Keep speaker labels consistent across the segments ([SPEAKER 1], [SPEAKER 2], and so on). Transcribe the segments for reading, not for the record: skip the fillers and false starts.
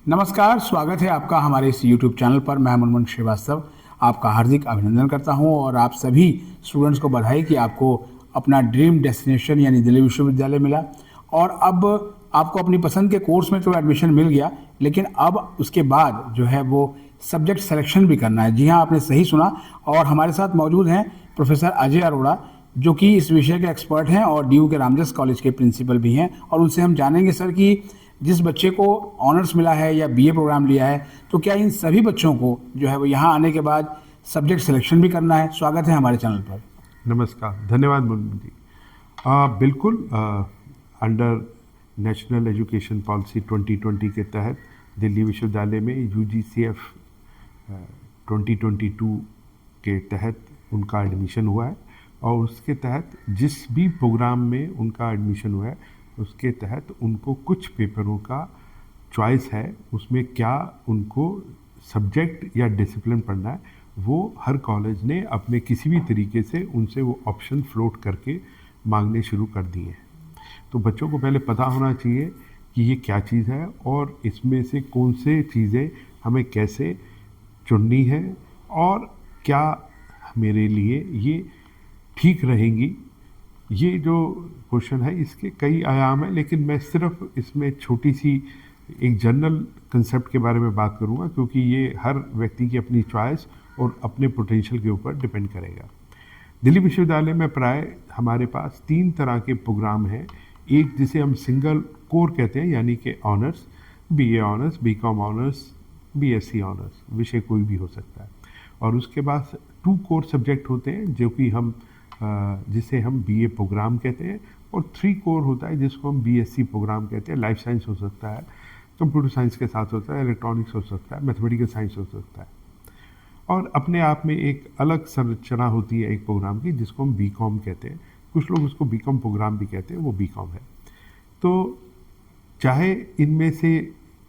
[SPEAKER 1] नमस्कार, स्वागत है आपका हमारे इस YouTube चैनल पर। मैं मुनमुन श्रीवास्तव आपका हार्दिक अभिनंदन करता हूं और आप सभी स्टूडेंट्स को बधाई कि आपको अपना ड्रीम डेस्टिनेशन यानी दिल्ली विश्वविद्यालय मिला और अब आपको अपनी पसंद के कोर्स में तो एडमिशन मिल गया, लेकिन अब उसके बाद जो है वो सब्जेक्ट सिलेक्शन भी करना है। जी हाँ, आपने सही सुना। और हमारे साथ मौजूद हैं प्रोफेसर अजय अरोड़ा, जो कि इस विषय के एक्सपर्ट हैं और DU के रामजस कॉलेज के प्रिंसिपल भी हैं। और उनसे हम जानेंगे सर कि जिस बच्चे को ऑनर्स मिला है या BA प्रोग्राम लिया है, तो क्या इन सभी बच्चों को जो है वो यहाँ आने के बाद सब्जेक्ट सिलेक्शन भी करना है। स्वागत है हमारे चैनल पर।
[SPEAKER 2] नमस्कार, धन्यवाद मुनमुन जी। बिल्कुल, अंडर नेशनल एजुकेशन पॉलिसी 2020 के तहत दिल्ली विश्वविद्यालय में UGCF 2022 के तहत उनका एडमिशन हुआ है और उसके तहत जिस भी प्रोग्राम में उनका एडमिशन हुआ है उसके तहत उनको कुछ पेपरों का चॉइस है। उसमें क्या उनको सब्जेक्ट या डिसिप्लिन पढ़ना है, वो हर कॉलेज ने अपने किसी भी तरीके से उनसे वो ऑप्शन फ्लोट करके मांगने शुरू कर दिए हैं। तो बच्चों को पहले पता होना चाहिए कि ये क्या चीज़ है और इसमें से कौन से चीज़ें हमें कैसे चुननी है और क्या मेरे लिए ये ठीक रहेंगी। ये जो क्वेश्चन है इसके कई आयाम हैं, लेकिन मैं सिर्फ इसमें छोटी सी एक जनरल कंसेप्ट के बारे में बात करूँगा, क्योंकि ये हर व्यक्ति की अपनी चॉइस और अपने पोटेंशियल के ऊपर डिपेंड करेगा। दिल्ली विश्वविद्यालय में प्राय हमारे पास 3 तरह के प्रोग्राम हैं। एक जिसे हम सिंगल कोर कहते हैं, यानी कि honours, BA honours, BCom honours, BSc honours, विषय कोई भी हो सकता है। और उसके बाद 2 कोर सब्जेक्ट होते हैं जो कि हम जिसे हम BA प्रोग्राम कहते हैं, और 3 कोर होता है जिसको हम BSc प्रोग्राम कहते हैं। लाइफ साइंस हो सकता है, कंप्यूटर साइंस के साथ होता है, इलेक्ट्रॉनिक्स हो सकता है, मैथमेटिकल साइंस हो सकता है। और अपने आप में एक अलग संरचना होती है एक प्रोग्राम की, जिसको हम BCom कहते हैं। कुछ लोग उसको BCom प्रोग्राम भी कहते हैं, वो BCom है। तो चाहे इनमें से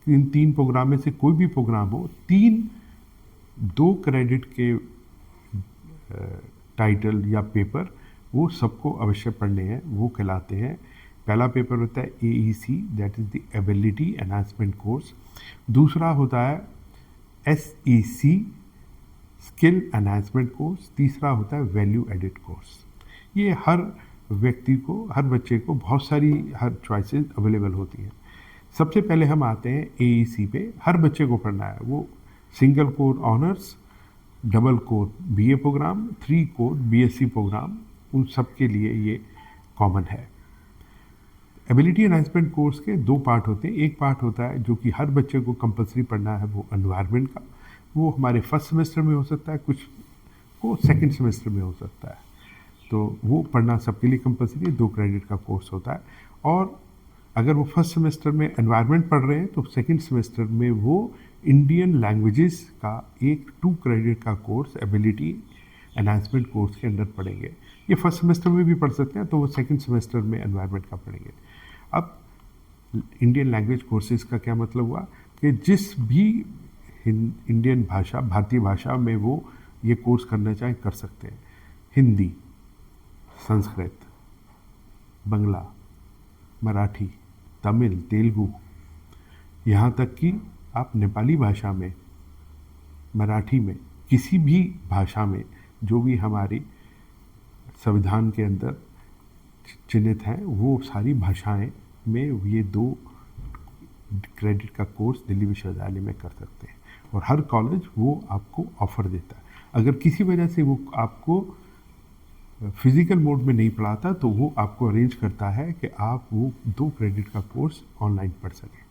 [SPEAKER 2] इन 3 प्रोग्राम में से कोई भी प्रोग्राम हो, 2 क्रेडिट के टाइटल या पेपर वो सबको अवश्य पढ़ने हैं। वो कहलाते हैं, पहला पेपर होता है AEC, that is the ability enhancement course. दूसरा होता है SEC, स्किल एनहांसमेंट कोर्स। तीसरा होता है वैल्यू एडिड कोर्स। ये हर व्यक्ति को, हर बच्चे को बहुत सारी हर चॉइसेस अवेलेबल होती हैं। सबसे पहले हम आते हैं AEC पे। हर बच्चे को पढ़ना है वो single core honours, double core BA program, 3 core BSc program, उन सब के लिए ये कॉमन है। एबिलिटी एनहांसमेंट कोर्स के 2 पार्ट होते हैं। एक पार्ट होता है जो कि हर बच्चे को कंपलसरी पढ़ना है, वो एनवायरनमेंट का। वो हमारे फर्स्ट सेमेस्टर में हो सकता है, कुछ को सेकंड सेमेस्टर में हो सकता है। तो वो पढ़ना सबके लिए कंपलसरी 2 क्रेडिट का कोर्स होता है। और अगर वो फर्स्ट सेमेस्टर में एनवायरनमेंट पढ़ रहे हैं तो सेकंड सेमेस्टर में वो इंडियन लैंग्वेजेस का एक 2 क्रेडिट का कोर्स एबिलिटी एनहांसमेंट कोर्स के अंदर पढ़ेंगे। ये फर्स्ट सेमेस्टर में भी पढ़ सकते हैं, तो वो सेकंड सेमेस्टर में एनवायरनमेंट का पढ़ेंगे। अब इंडियन लैंग्वेज कोर्सेज का क्या मतलब हुआ कि जिस भी इंडियन भाषा, भारतीय भाषा में वो ये कोर्स करना चाहें कर सकते हैं। हिंदी, संस्कृत, बंगला, मराठी, तमिल, तेलुगु, यहाँ तक कि आप नेपाली भाषा में, मराठी में, किसी भी भाषा में जो भी हमारी संविधान के अंदर चिन्हित हैं, वो सारी भाषाएं में ये 2 क्रेडिट का कोर्स दिल्ली विश्वविद्यालय में कर सकते हैं। और हर कॉलेज वो आपको ऑफ़र देता है। अगर किसी वजह से वो आपको फिज़िकल मोड में नहीं पढ़ाता, तो वो आपको अरेंज करता है कि आप वो 2 क्रेडिट का कोर्स ऑनलाइन पढ़ सकें।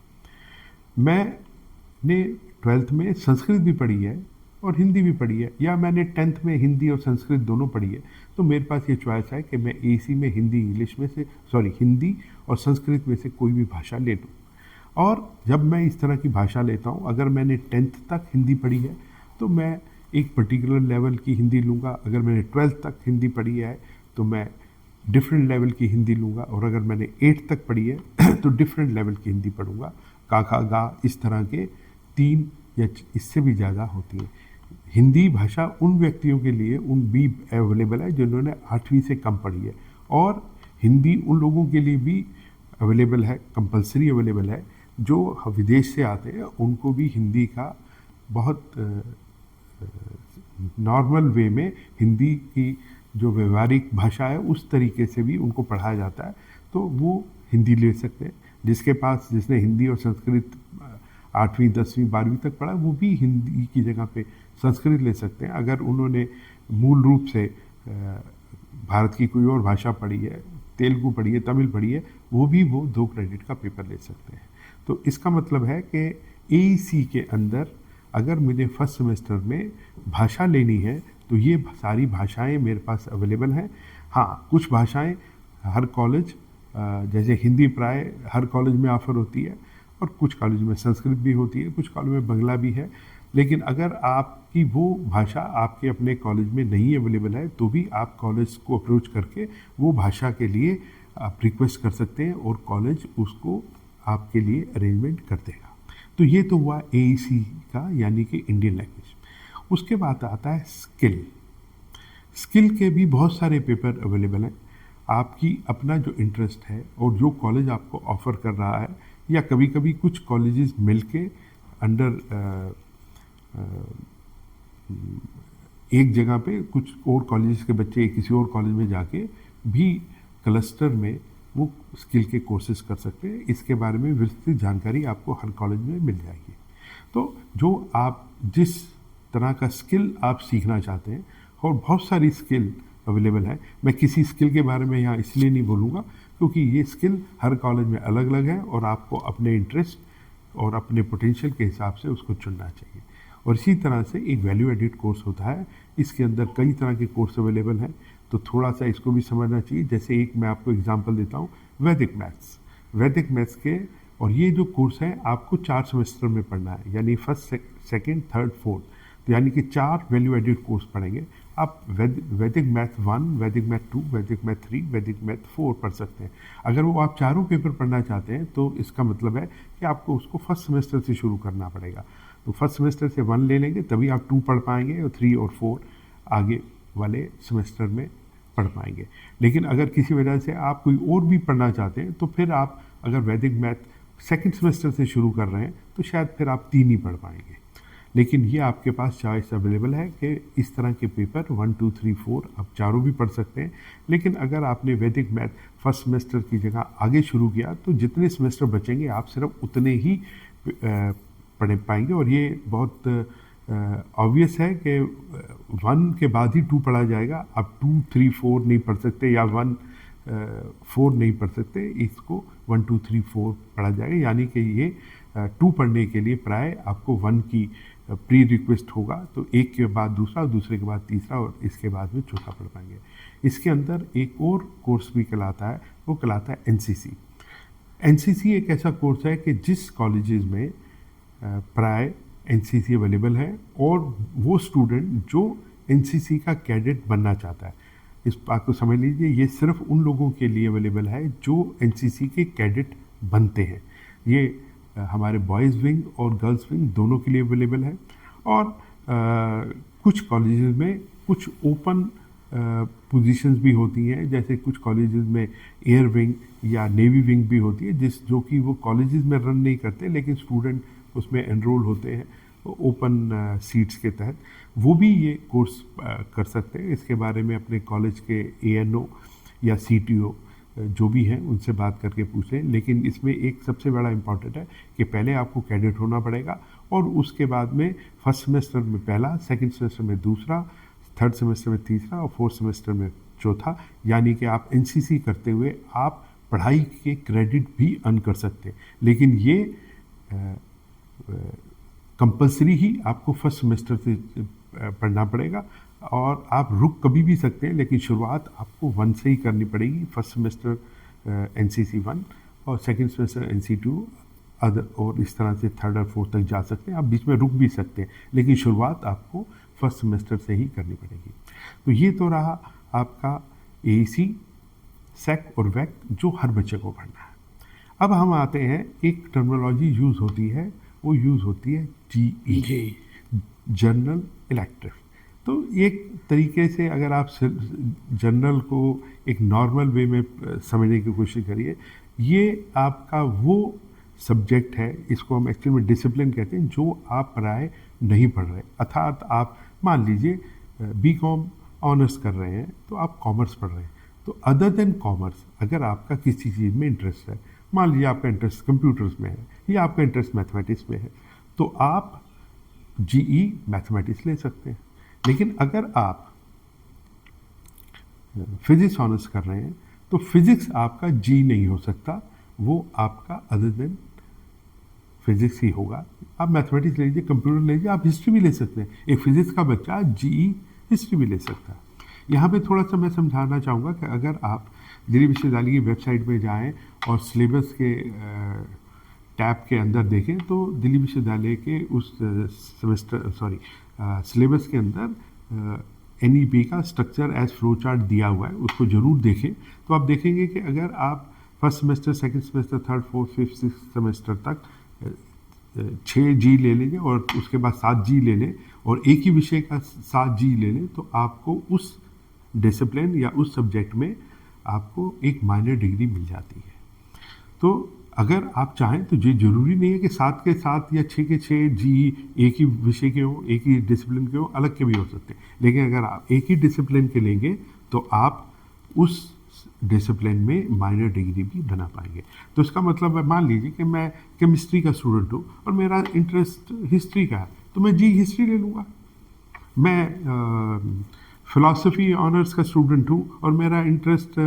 [SPEAKER 2] मैंने 12th में संस्कृत भी पढ़ी है और हिंदी भी पढ़ी है, या मैंने 10th में हिंदी और संस्कृत दोनों पढ़ी है। तो मेरे पास ये चॉइस है कि मैं AEC में हिंदी इंग्लिश में से हिंदी और संस्कृत में से कोई भी भाषा ले लूँ। और जब मैं इस तरह की भाषा लेता हूँ, अगर मैंने 10th तक हिंदी पढ़ी है तो मैं एक पर्टिकुलर लेवल की हिंदी लूँगा। अगर मैंने 12th तक हिंदी पढ़ी है तो मैं डिफरेंट लेवल की हिंदी लूँगा। और अगर मैंने 8th तक पढ़ी है तो डिफरेंट लेवल की हिंदी पढ़ूँगा। का, खा, गा, इस तरह के 3 या इससे भी ज़्यादा होती है। हिंदी भाषा उन व्यक्तियों के लिए भी अवेलेबल है जिन्होंने 8वीं से कम पढ़ी है, और हिंदी उन लोगों के लिए भी अवेलेबल है, कंपलसरी अवेलेबल है जो विदेश से आते हैं उनको भी हिंदी का बहुत नॉर्मल वे में हिंदी की जो व्यवहारिक भाषा है उस तरीके से भी उनको पढ़ाया जाता है, तो वो हिंदी ले सकते हैं। जिसने हिंदी और संस्कृत 8वीं 10वीं 12वीं तक पढ़ा वो भी हिंदी की जगह पे संस्कृत ले सकते हैं। अगर उन्होंने मूल रूप से भारत की कोई और भाषा पढ़ी है, तेलुगु पढ़ी है, तमिल पढ़ी है, वो 2 क्रेडिट का पेपर ले सकते हैं। तो इसका मतलब है कि AEC के अंदर अगर मुझे फर्स्ट सेमेस्टर में भाषा लेनी है तो ये सारी भाषाएं मेरे पास अवेलेबल हैं। हाँ, कुछ भाषाएं हर कॉलेज, जैसे हिंदी प्राय हर कॉलेज में ऑफ़र होती है और कुछ कॉलेज में संस्कृत भी होती है, कुछ कॉलेज में बांग्ला भी है। लेकिन अगर आपकी वो भाषा आपके अपने कॉलेज में नहीं अवेलेबल है तो भी आप कॉलेज को अप्रोच करके वो भाषा के लिए आप रिक्वेस्ट कर सकते हैं और कॉलेज उसको आपके लिए अरेंजमेंट कर देगा। तो ये तो हुआ AEC का, यानी कि इंडियन लैंग्वेज। उसके बाद आता है स्किल के भी बहुत सारे पेपर अवेलेबल हैं। आपकी अपना जो इंटरेस्ट है और जो कॉलेज आपको ऑफ़र कर रहा है, या कभी कभी कुछ कॉलेजेस मिलके अंडर एक जगह पे कुछ और कॉलेजेस के बच्चे किसी और कॉलेज में जाके भी क्लस्टर में वो स्किल के कोर्सेज कर सकते हैं। इसके बारे में विस्तृत जानकारी आपको हर कॉलेज में मिल जाएगी। तो जो आप जिस तरह का स्किल आप सीखना चाहते हैं, और बहुत सारी स्किल अवेलेबल है, मैं किसी स्किल के बारे में यहाँ इसलिए नहीं बोलूँगा क्योंकि ये स्किल हर कॉलेज में अलग अलग है और आपको अपने इंटरेस्ट और अपने पोटेंशियल के हिसाब से उसको चुनना चाहिए। और इसी तरह से एक वैल्यू एडिड कोर्स होता है, इसके अंदर कई तरह के कोर्स अवेलेबल हैं, तो थोड़ा सा इसको भी समझना चाहिए। जैसे एक मैं आपको एग्जांपल देता हूँ, वैदिक मैथ्स के, और ये जो कोर्स है आपको 4 सेमेस्टर में पढ़ना है, यानी फर्स्ट सेकंड थर्ड फोर्थ, तो यानी कि 4 वैल्यू एडिड कोर्स पढ़ेंगे आप। वैदिक मैथ 1, वैदिक मैथ 2, वैदिक मैथ 3, वैदिक मैथ 4 पढ़ सकते हैं। अगर वो आप चारों पेपर पढ़ना चाहते हैं तो इसका मतलब है कि आपको उसको फर्स्ट सेमेस्टर से शुरू करना पड़ेगा। तो फर्स्ट सेमेस्टर से 1 ले लेंगे तभी आप 2 पढ़ पाएंगे और 3 और 4 आगे वाले सेमेस्टर में पढ़ पाएंगे। लेकिन अगर किसी वजह से आप कोई और भी पढ़ना चाहते हैं तो फिर आप अगर वैदिक मैथ सेकंड सेमेस्टर से शुरू कर रहे हैं तो शायद फिर आप 3 ही पढ़ पाएंगे। लेकिन ये आपके पास चॉइस अवेलेबल है कि इस तरह के पेपर 1, 2, 3, 4 आप चारों भी पढ़ सकते हैं। लेकिन अगर आपने वैदिक मैथ फर्स्ट सेमेस्टर की जगह आगे शुरू किया तो जितने सेमेस्टर बचेंगे आप सिर्फ उतने ही पढ़ पाएंगे। और ये बहुत ऑब्वियस है कि 1 के बाद ही 2 पढ़ा जाएगा। आप 2, 3, 4 नहीं पढ़ सकते, या 1, 4 नहीं पढ़ सकते, इसको 1, 2, 3, 4 पढ़ा जाएगा। यानी कि ये 2 पढ़ने के लिए प्राय आपको 1 की प्री रिक्वेस्ट होगा, तो एक के बाद दूसरा, दूसरे के बाद तीसरा, और इसके बाद में चौथा पढ़ पाएंगे। इसके अंदर एक और कोर्स भी कहलाता है, वो कहलाता है NCC एक ऐसा कोर्स है कि जिस कॉलेजेस में प्राय NCC अवेलेबल है और वो स्टूडेंट जो NCC का कैडेट बनना चाहता है, इस बात को समझ लीजिए, ये सिर्फ उन लोगों के लिए अवेलेबल है जो NCC के कैडेट बनते हैं। ये हमारे बॉयज़ विंग और गर्ल्स विंग दोनों के लिए अवेलेबल है। और कुछ कॉलेजेस में कुछ ओपन पोजीशंस भी होती हैं, जैसे कुछ कॉलेजेस में एयर विंग या नेवी विंग भी होती है, जो कि वो कॉलेजेस में रन नहीं करते लेकिन स्टूडेंट उसमें एनरोल होते हैं ओपन सीट्स के तहत। वो भी ये कोर्स कर सकते हैं। इसके बारे में अपने कॉलेज के ANO या CTO जो भी हैं उनसे बात करके पूछें। लेकिन इसमें एक सबसे बड़ा इम्पॉर्टेंट है कि पहले आपको कैडेट होना पड़ेगा और उसके बाद में फर्स्ट सेमेस्टर में पहला, सेकंड सेमेस्टर में दूसरा, थर्ड सेमेस्टर में तीसरा और फोर्थ सेमेस्टर में चौथा। यानी कि आप NCC करते हुए आप पढ़ाई के क्रेडिट भी अर्न कर सकते हैं। लेकिन ये कंपलसरी ही आपको फर्स्ट सेमेस्टर से पढ़ना पड़ेगा और आप रुक कभी भी सकते हैं, लेकिन शुरुआत आपको 1 से ही करनी पड़ेगी। फर्स्ट सेमेस्टर NCC 1 और सेकंड सेमेस्टर NC2 अदर, और इस तरह से थर्ड और फोर्थ तक जा सकते हैं। आप बीच में रुक भी सकते हैं, लेकिन शुरुआत आपको फर्स्ट सेमेस्टर से ही करनी पड़ेगी। तो ये तो रहा आपका AEC, SEC और WEC जो हर बच्चे को पढ़ना है। अब हम आते हैं, एक टर्मिनोलॉजी यूज़ होती है, वो यूज़ होती है GE, जनरल इलेक्टिव। तो एक तरीके से अगर आप जनरल को एक नॉर्मल वे में समझने की कोशिश करिए, ये आपका वो सब्जेक्ट है, इसको हम एक्चुअली में डिसिप्लिन कहते हैं, जो आप पढ़ाए नहीं पढ़ रहे। अर्थात आप मान लीजिए बीकॉम ऑनर्स कर रहे हैं तो आप कॉमर्स पढ़ रहे हैं, तो अदर देन कॉमर्स अगर आपका किसी चीज़ में इंटरेस्ट है, मान लीजिए आपका इंटरेस्ट कंप्यूटर्स में है या आपका इंटरेस्ट मैथमेटिक्स में है, तो आप जीई मैथमेटिक्स ले सकते हैं। लेकिन अगर आप फिजिक्स ऑनर्स कर रहे हैं तो फिजिक्स आपका जी नहीं हो सकता, वो आपका अदर देन फिजिक्स ही होगा। आप मैथमेटिक्स ले लीजिए, कंप्यूटर ले लीजिए, आप हिस्ट्री भी ले सकते हैं। एक फिजिक्स का बच्चा जीई हिस्ट्री भी ले सकता है। यहाँ पे थोड़ा सा मैं समझाना चाहूँगा कि अगर आप दिल्ली विश्वविद्यालय की वेबसाइट पे जाएं और सिलेबस के टैब के अंदर देखें तो दिल्ली विश्वविद्यालय के उस सिलेबस के अंदर NEP का स्ट्रक्चर एज फ्लो चार्ट दिया हुआ है, उसको ज़रूर देखें। तो आप देखेंगे कि अगर आप first semester, second semester, third, fourth, fifth, six semester तक 6 जी ले लेंगे और उसके बाद 7 जी ले लें और एक ही विषय का 7 जी ले लें, तो आपको उस डिसिप्लिन या उस सब्जेक्ट में आपको एक माइनर डिग्री मिल जाती है। तो अगर आप चाहें तो ये जरूरी नहीं है कि 7 के 7 या 6 के 6 जी एक ही विषय के हो, एक ही डिसिप्लिन के हो, अलग के भी हो सकते हैं। लेकिन अगर आप एक ही डिसिप्लिन के लेंगे तो आप उस डिसिप्लिन में माइनर डिग्री भी बना पाएंगे। तो इसका मतलब है, मान लीजिए कि मैं केमिस्ट्री का स्टूडेंट हूँ और मेरा इंटरेस्ट हिस्ट्री का है, तो मैं जी हिस्ट्री ले लूँगा। मैं फिलॉसफी ऑनर्स का स्टूडेंट हूँ और मेरा इंटरेस्ट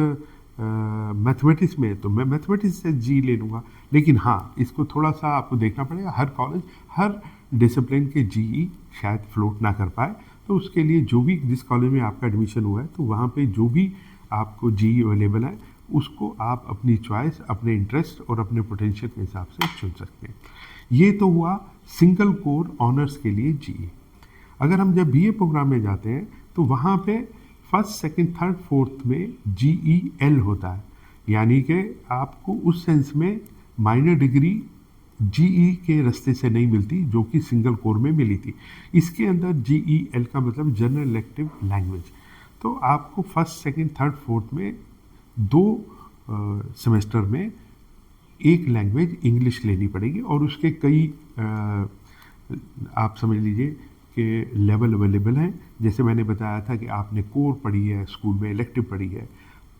[SPEAKER 2] मैथमेटिक्स में है, तो मैं मैथमेटिक्स से जी ले लूँगा। लेकिन हाँ, इसको थोड़ा सा आपको देखना पड़ेगा, हर कॉलेज हर डिसिप्लिन के जीई शायद फ्लोट ना कर पाए, तो उसके लिए जो भी जिस कॉलेज में आपका एडमिशन हुआ है तो वहाँ पे जो भी आपको जीई अवेलेबल है उसको आप अपनी चॉइस, अपने इंटरेस्ट और अपने पोटेंशियल के हिसाब से चुन सकते हैं। ये तो हुआ सिंगल कोर ऑनर्स के लिए जीई। अगर हम जब बीए प्रोग्राम में जाते हैं तो वहाँ पे फर्स्ट, सेकंड, थर्ड, फोर्थ में GEL होता है, यानी कि आपको उस सेंस में माइनर डिग्री जीई के रास्ते से नहीं मिलती जो कि सिंगल कोर में मिली थी। इसके अंदर GEL का मतलब जनरल इलेक्टिव लैंग्वेज। तो आपको फर्स्ट, सेकंड, थर्ड, फोर्थ में 2 सेमेस्टर में एक लैंग्वेज इंग्लिश लेनी पड़ेगी और उसके कई आप समझ लीजिए के लेवल अवेलेबल हैं। जैसे मैंने बताया था कि आपने कोर पढ़ी है, स्कूल में इलेक्टिव पढ़ी है,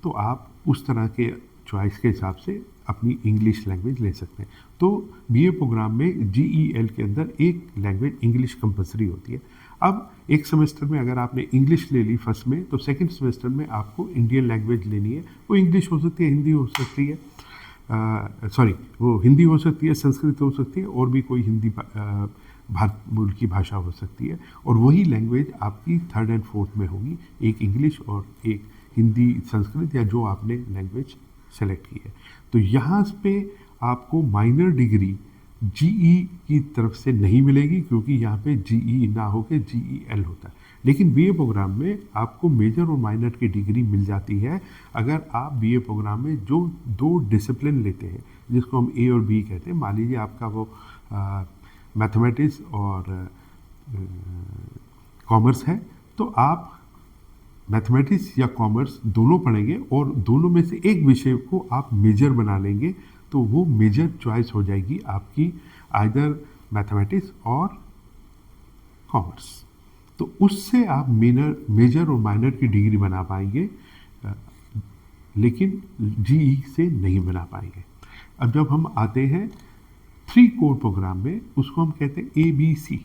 [SPEAKER 2] तो आप उस तरह के चॉइस के हिसाब से अपनी इंग्लिश लैंग्वेज ले सकते हैं। तो बीए प्रोग्राम में GEL के अंदर एक लैंग्वेज इंग्लिश कंपलसरी होती है। अब एक सेमेस्टर में अगर आपने इंग्लिश ले ली फर्स्ट में, तो सेकंड सेमेस्टर में आपको इंडियन लैंग्वेज लेनी है। वो इंग्लिश हो सकती है, हिंदी हो सकती है, वो हिंदी हो सकती है, संस्कृत हो सकती है, और भी कोई हिंदी भारत मूल की भाषा हो सकती है। और वही लैंग्वेज आपकी थर्ड एंड फोर्थ में होगी, एक इंग्लिश और एक हिंदी, संस्कृत या जो आपने लैंग्वेज सेलेक्ट की है। तो यहाँ पे आपको माइनर डिग्री जीई की तरफ से नहीं मिलेगी, क्योंकि यहाँ पे जीई ना होकर GEL होता है। लेकिन बीए प्रोग्राम में आपको मेजर और माइनर की डिग्री मिल जाती है अगर आप बीए प्रोग्राम में जो 2 डिसिप्लिन लेते हैं, जिसको हम A और B कहते हैं। मान लीजिए आपका वो मैथमेटिक्स और कॉमर्स है, तो आप मैथमेटिक्स या कॉमर्स दोनों पढ़ेंगे और दोनों में से एक विषय को आप मेजर बना लेंगे, तो वो मेजर चॉइस हो जाएगी आपकी, आइदर मैथमेटिक्स और कॉमर्स। तो उससे आप मेजर और माइनर की डिग्री बना पाएंगे, लेकिन जीई से नहीं बना पाएंगे। अब जब हम आते हैं 3 कोर प्रोग्राम में, उसको हम कहते हैं ABC।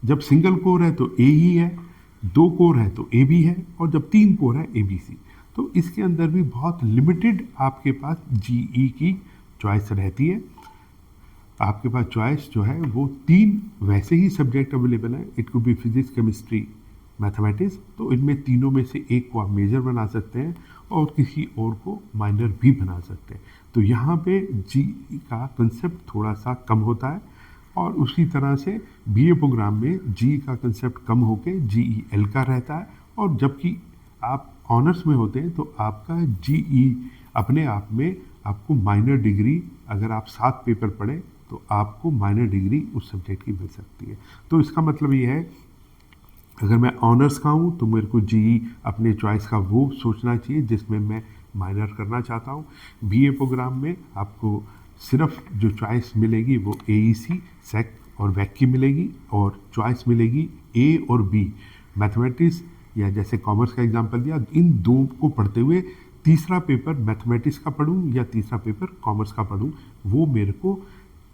[SPEAKER 2] जब सिंगल कोर है तो A ही है, 2 कोर है तो AB है, और जब 3 कोर है ABC। तो इसके अंदर भी बहुत लिमिटेड आपके पास जीई की चॉइस रहती है। आपके पास चॉइस जो है वो 3 वैसे ही सब्जेक्ट अवेलेबल है, it could be physics, chemistry, mathematics. तो इनमें तीनों में से एक को आप मेजर बना सकते हैं और किसी और को माइनर भी बना सकते हैं। तो यहाँ पे जीई का कंसेप्ट थोड़ा सा कम होता है, और उसी तरह से बीए प्रोग्राम में जीई का कंसेप्ट कम होकर GEL का रहता है। और जबकि आप ऑनर्स में होते हैं तो आपका जीई अपने आप में आपको माइनर डिग्री, अगर आप 7 पेपर पढ़ें तो आपको माइनर डिग्री उस सब्जेक्ट की मिल सकती है। तो इसका मतलब ये है, अगर मैं ऑनर्स का हूँ तो मेरे को जीई अपने चॉइस का वो सोचना चाहिए जिसमें मैं माइनर करना चाहता हूँ। बीए प्रोग्राम में आपको सिर्फ जो चॉइस मिलेगी वो AEC, सेक और वैक की मिलेगी, और चॉइस मिलेगी A और B, मैथमेटिक्स या जैसे कॉमर्स का एग्जांपल दिया, इन दो को पढ़ते हुए तीसरा पेपर मैथमेटिक्स का पढूं या तीसरा पेपर कॉमर्स का पढूं, वो मेरे को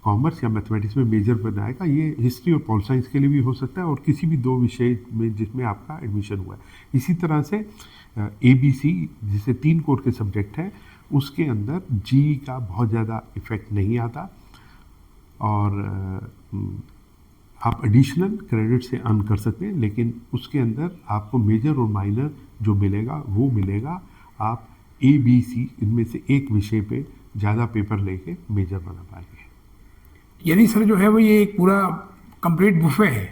[SPEAKER 2] कॉमर्स या मैथमेटिक्स में मेजर बनाएगा। ये हिस्ट्री और पॉल साइंस के लिए भी हो सकता है और किसी भी दो विषय में जिसमें आपका एडमिशन हुआ है। इसी तरह से ABC जिसे 3 कोर के सब्जेक्ट हैं, उसके अंदर GE का बहुत ज़्यादा इफेक्ट नहीं आता, और आप एडिशनल क्रेडिट से अर्न कर सकते हैं, लेकिन उसके अंदर आपको मेजर और माइनर जो मिलेगा वो मिलेगा। आप ABC इनमें से एक विषय पे ज़्यादा पेपर लेके मेजर बना पाएंगे।
[SPEAKER 1] यानी सर जो है वो ये एक पूरा कंप्लीट बुफे है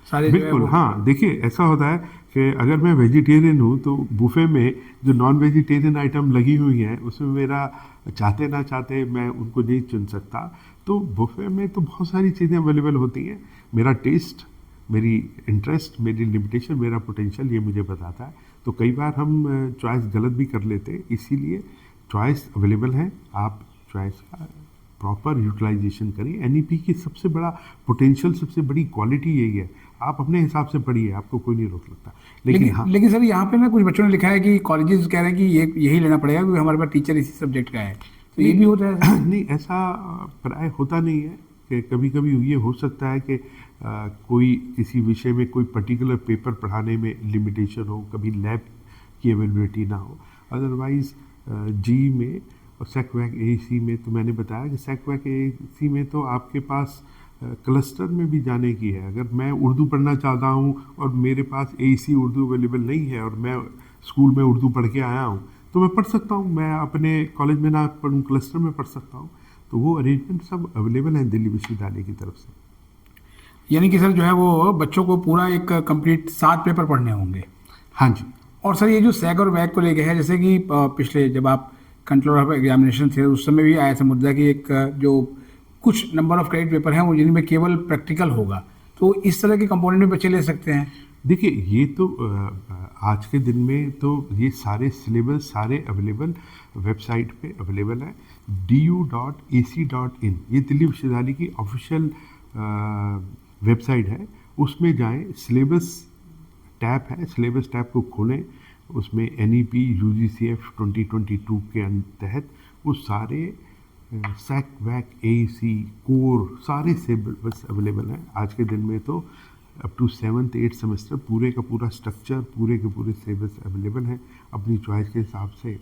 [SPEAKER 1] सारे जो है
[SPEAKER 2] बिल्कुल,
[SPEAKER 1] वो।
[SPEAKER 2] हाँ। देखिए, ऐसा होता है कि अगर मैं वेजिटेरियन हूँ तो बुफे में जो नॉन वेजिटेरियन आइटम लगी हुई हैं उसमें मेरा चाहते ना चाहते मैं उनको नहीं चुन सकता। तो बुफे में तो बहुत सारी चीज़ें अवेलेबल होती हैं। मेरा टेस्ट, मेरी इंटरेस्ट, मेरी लिमिटेशन, मेरा पोटेंशियल ये मुझे बताता है। तो कई बार हम चॉइस गलत भी कर लेते हैं, इसीलिए चॉइस अवेलेबल है। आप चॉइस का प्रॉपर यूटिलाइजेशन करिए। NEP की सबसे बड़ा पोटेंशियल, सबसे बड़ी क्वालिटी यही है। आप अपने हिसाब से पढ़िए, आपको कोई नहीं रोक सकता। लेकिन हाँ,
[SPEAKER 1] लेकिन सर यहाँ पे ना कुछ बच्चों ने लिखा है कि कॉलेजेस कह रहे हैं कि ये यही लेना पड़ेगा क्योंकि हमारे पास टीचर इसी सब्जेक्ट का है, तो ये भी होता है सर?
[SPEAKER 2] नहीं, ऐसा प्राय होता नहीं है। कि कभी कभी ये हो सकता है कि कोई किसी विषय में कोई पर्टिकुलर पेपर पढ़ाने में लिमिटेशन हो, कभी लैब की अवेलेबिलिटी ना हो। अदरवाइज जी में और सेक-वैक AEC में तो मैंने बताया कि सेक-वैक AEC में तो आपके पास क्लस्टर में भी जाने की है। अगर मैं उर्दू पढ़ना चाहता हूँ और मेरे पास AEC उर्दू अवेलेबल नहीं है और मैं स्कूल में उर्दू पढ़ के आया हूँ, तो मैं पढ़ सकता हूँ। मैं अपने कॉलेज में ना पढ़ूँ, क्लस्टर में पढ़ सकता हूँ। तो वो अरेंजमेंट सब अवेलेबल हैं दिल्ली विश्वविद्यालय की तरफ से।
[SPEAKER 1] यानी कि सर जो है वो बच्चों को पूरा एक कंप्लीट 7 पेपर पढ़ने होंगे।
[SPEAKER 2] हाँ जी।
[SPEAKER 1] और सर ये जो सैक और वैक को लेके है, जैसे कि पिछले जब आप कंट्रोलर ऑफ एग्जामिनेशन थे उस समय भी आया था मुद्दा कि एक जो कुछ नंबर ऑफ क्रेडिट पेपर हैं वो जिनमें केवल प्रैक्टिकल होगा, तो इस तरह के कंपोनेंट में बच्चे ले सकते हैं।
[SPEAKER 2] देखिए, ये तो आज के दिन में तो ये सारे सिलेबस सारे अवेलेबल वेबसाइट पे अवेलेबल है। du.ac.in ये दिल्ली विश्वविद्यालय की ऑफिशियल वेबसाइट है। उसमें जाएं, सिलेबस टैब है, सिलेबस टैब को खोलें, उसमें NEP UGCF 2022 के तहत वो सारे सेक-वैक AEC कोर सारे सिलेबस अवेलेबल हैं। आज के दिन में तो up to 7th 8th semester पूरे का पूरा स्ट्रक्चर, पूरे के पूरे सिलेबस अवेलेबल हैं। अपनी चॉइस के हिसाब से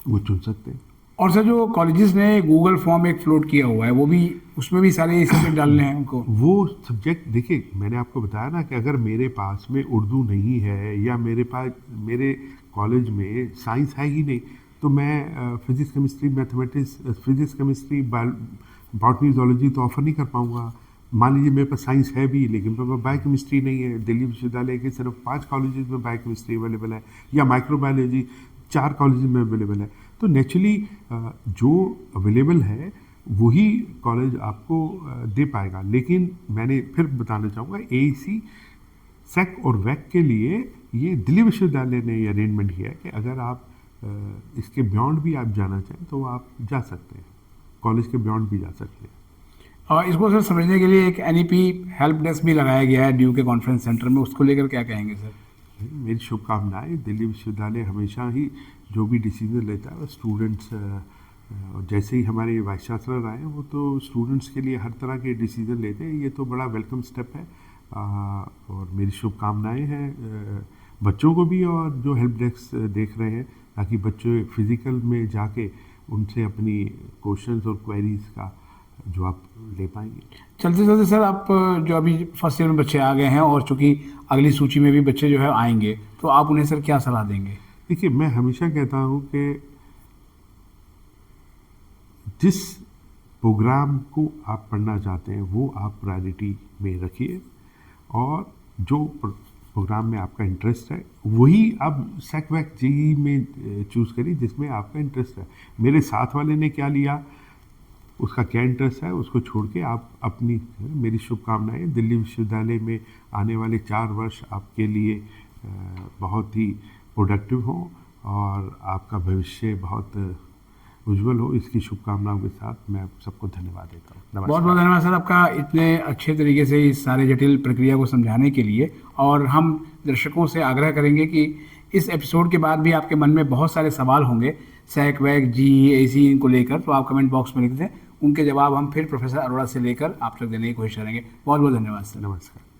[SPEAKER 2] वो चुन सकते हैं।
[SPEAKER 1] और सर जो कॉलेजेस ने गूगल फॉर्म एक फ्लोट किया हुआ है, वो भी उसमें भी सारे सब्जेक्ट डालने हैं उनको।
[SPEAKER 2] वो सब्जेक्ट देखिए, मैंने आपको बताया ना कि अगर मेरे पास में उर्दू नहीं है या मेरे पास मेरे कॉलेज में साइंस है ही नहीं, तो मैं physics chemistry mathematics, physics chemistry botany zoology तो ऑफर नहीं कर पाऊँगा। मान लीजिए मेरे पास साइंस है भी लेकिन मेरे पास बायोकेमिस्ट्री नहीं है। दिल्ली विश्वविद्यालय के सिर्फ 5 कॉलेजेस में बायोकेमिस्ट्री अवेलेबल है, या माइक्रोबायोलॉजी 4 कॉलेजेस में अवेलेबल है। तो नेचुरली जो अवेलेबल है वही कॉलेज आपको दे पाएगा। लेकिन मैंने फिर बताना चाहूँगा, AEC, सेक और वैक के लिए ये दिल्ली विश्वविद्यालय ने ये अरेंजमेंट किया है कि अगर आप इसके बियॉन्ड भी आप जाना चाहें तो आप जा सकते हैं, कॉलेज के बियॉन्ड भी जा सकते हैं।
[SPEAKER 1] और इसको सर समझने के लिए एक NEP हेल्प डेस्क भी लगाया गया है ड्यू के कॉन्फ्रेंस सेंटर में, उसको लेकर क्या कहेंगे सर?
[SPEAKER 2] मेरी शुभकामनाएं। दिल्ली विश्वविद्यालय हमेशा ही जो भी डिसीजन लेता है स्टूडेंट्स, जैसे ही हमारे वाइस चांसलर आए वो तो स्टूडेंट्स के लिए हर तरह के डिसीजन लेते हैं। ये तो बड़ा वेलकम स्टेप है, और मेरी शुभकामनाएं हैं बच्चों को भी और जो हेल्प डेस्क देख रहे हैं, ताकि बच्चे फिजिकल में जाके उनसे अपनी क्वेश्चंस और क्वेरीज का जवाब ले पाएंगे।
[SPEAKER 1] चलते चलते सर आप जो अभी फर्स्ट ईयर में बच्चे आ गए हैं और चूंकि अगली सूची में भी बच्चे जो है आएंगे, तो आप उन्हें सर क्या सलाह देंगे?
[SPEAKER 2] देखिए, मैं हमेशा कहता हूँ कि जिस प्रोग्राम को आप पढ़ना चाहते हैं वो आप प्रायोरिटी में रखिए, और जो प्रोग्राम में आपका इंटरेस्ट है वही आप सेक-वैक JEE में चूज़ करिए जिसमें आपका इंटरेस्ट है। मेरे साथ वाले ने क्या लिया, उसका क्या इंटरेस्ट है, उसको छोड़ के आप अपनी, मेरी शुभकामनाएं। दिल्ली विश्वविद्यालय में आने वाले 4 वर्ष आपके लिए बहुत ही प्रोडक्टिव हो और आपका भविष्य बहुत उज्जवल हो, इसकी शुभकामनाओं के साथ मैं सबको धन्यवाद देता हूँ।
[SPEAKER 1] बहुत
[SPEAKER 2] नमस्कार।
[SPEAKER 1] बहुत धन्यवाद सर आपका इतने अच्छे तरीके से इस सारे जटिल प्रक्रिया को समझाने के लिए। और हम दर्शकों से आग्रह करेंगे कि इस एपिसोड के बाद भी आपके मन में बहुत सारे सवाल होंगे सैक वैक जी AC इनको लेकर, तो आप कमेंट बॉक्स में लिख दें, उनके जवाब हम फिर प्रोफेसर अरोड़ा से लेकर आप तक देने की कोशिश करेंगे। बहुत बहुत धन्यवाद सर।
[SPEAKER 2] नमस्कार।